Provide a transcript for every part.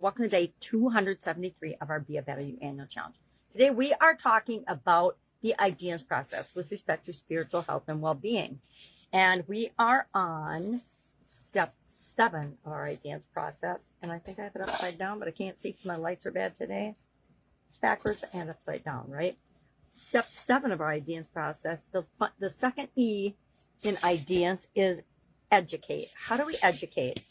Welcome to day 273 of our Be a Better You annual challenge. Today we are talking about the IDEANCE process with respect to spiritual health and well-being. And we are on step 7 of our IDEANCE process. And I think I have it upside down, but I can't see because my lights are bad today. Backwards and upside down, right? Step 7 of our IDEANCE process, the second E in IDEANCE is educate. How do we educate?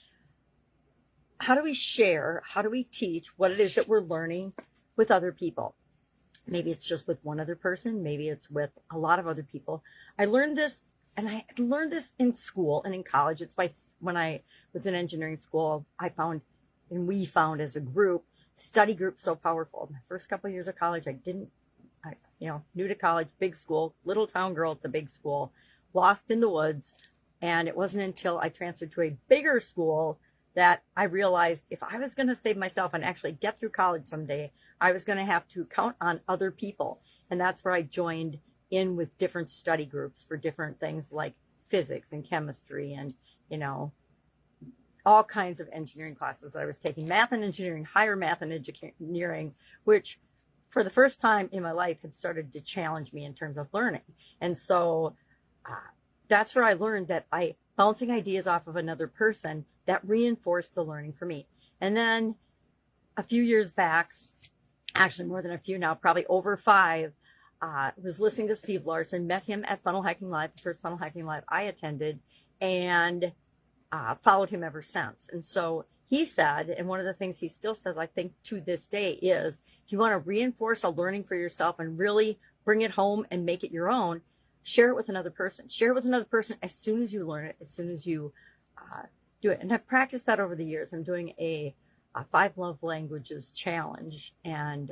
How do we share? How do we teach what it is that we're learning with other people? Maybe it's just with one other person. Maybe it's with a lot of other people. I learned this, and I learned this in school and in college. It's when I was in engineering school, I found, and we found as a group, study group so powerful. My first couple of years of college, new to college, big school, little town girl at the big school, lost in the woods. And it wasn't until I transferred to a bigger school that I realized if I was going to save myself and actually get through college someday, I was going to have to count on other people. And that's where I joined in with different study groups for different things like physics and chemistry and, all kinds of engineering classes that I was taking. Math and engineering, higher math and engineering, which for the first time in my life had started to challenge me in terms of learning. And so that's where I learned that by bouncing ideas off of another person, that reinforced the learning for me. And then a few years back, actually more than a few now, probably over 5, was listening to Steve Larson, met him at Funnel Hacking Live, the first Funnel Hacking Live I attended, and followed him ever since. And so he said, and one of the things he still says, I think to this day, is if you want to reinforce a learning for yourself and really bring it home and make it your own, share it with another person. Share it with another person as soon as you learn it, as soon as you do it. And I've practiced that over the years. I'm doing a 5 love languages challenge, and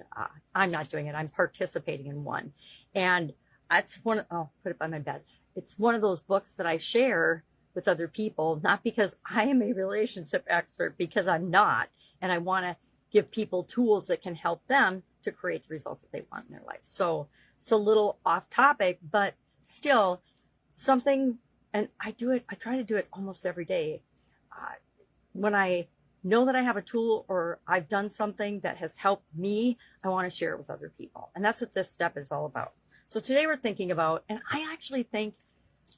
I'm not doing it. I'm participating in one. And that's I'll put it by my bed. It's one of those books that I share with other people, not because I am a relationship expert, because I'm not. And I want to give people tools that can help them to create the results that they want in their life. So it's a little off topic, but still something, and I try to do it almost every day. When I know that I have a tool or I've done something that has helped me, I want to share it with other people. And that's what this step is all about. So today we're thinking about, and I actually think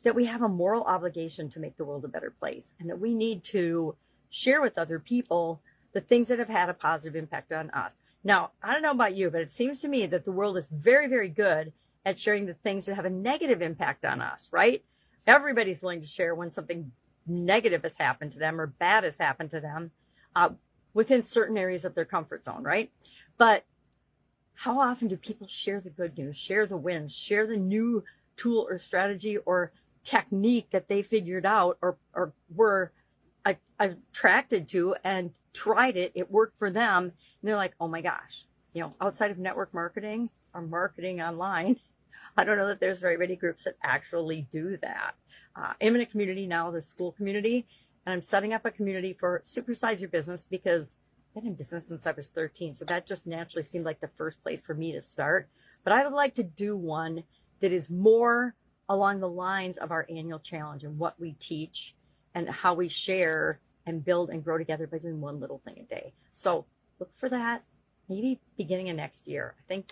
that we have a moral obligation to make the world a better place, and that we need to share with other people the things that have had a positive impact on us. Now, I don't know about you, but it seems to me that the world is very, very good at sharing the things that have a negative impact on us, right? Everybody's willing to share when something negative has happened to them or bad has happened to them within certain areas of their comfort zone, right? But how often do people share the good news, share the wins, share the new tool or strategy or technique that they figured out or were attracted to and tried it, it worked for them, and they're like, oh my gosh, outside of network marketing or marketing online, I don't know that there's very many groups that actually do that. I'm in a community now, the school community, and I'm setting up a community for Supersize Your Business because I've been in business since I was 13. So that just naturally seemed like the first place for me to start. But I would like to do one that is more along the lines of our annual challenge and what we teach and how we share and build and grow together by doing one little thing a day. So look for that maybe beginning of next year. I think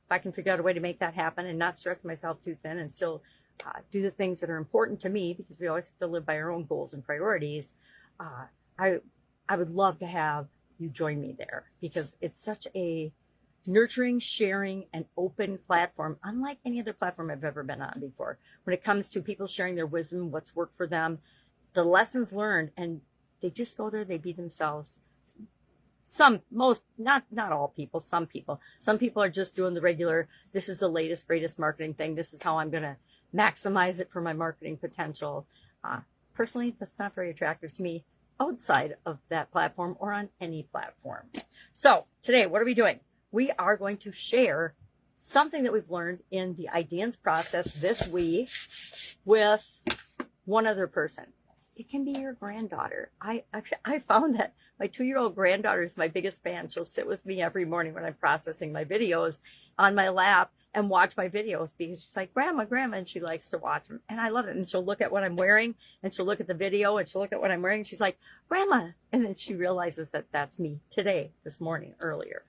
if I can figure out a way to make that happen and not stretch myself too thin and still do the things that are important to me, because we always have to live by our own goals and priorities, I would love to have you join me there, because it's such a nurturing, sharing, and open platform, unlike any other platform I've ever been on before. When it comes to people sharing their wisdom, what's worked for them, the lessons learned, and they just go there, they be themselves. Not all people, some people. Some people are just doing the regular, this is the latest, greatest marketing thing. This is how I'm going to maximize it for my marketing potential. Personally, that's not very attractive to me outside of that platform or on any platform. So today, what are we doing? We are going to share something that we've learned in the IDEANCE process this week with one other person. It can be your granddaughter. I found that my 2-year-old granddaughter is my biggest fan. She'll sit with me every morning when I'm processing my videos on my lap and watch my videos because she's like, Grandma, and she likes to watch them. And I love it. And she'll look at what I'm wearing and she'll look at the video and she'll look at what I'm wearing. And she's like, Grandma. And then she realizes that that's me today, this morning, earlier.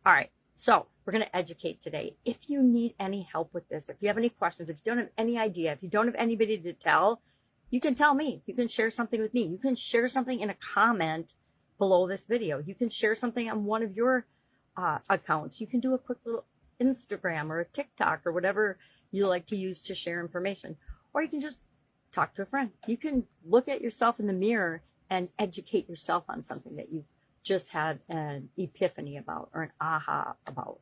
All right. So we're going to educate today. If you need any help with this, if you have any questions, if you don't have any idea, if you don't have anybody to tell, you can tell me. You can share something with me. You can share something in a comment below this video. You can share something on one of your accounts. You can do a quick little Instagram or a TikTok or whatever you like to use to share information. Or you can just talk to a friend. You can look at yourself in the mirror and educate yourself on something that you've just had an epiphany about or an aha about.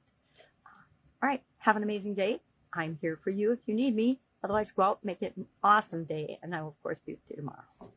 All right, have an amazing day. I'm here for you if you need me. Otherwise, go out, make it an awesome day, and I will, of course, be with you tomorrow.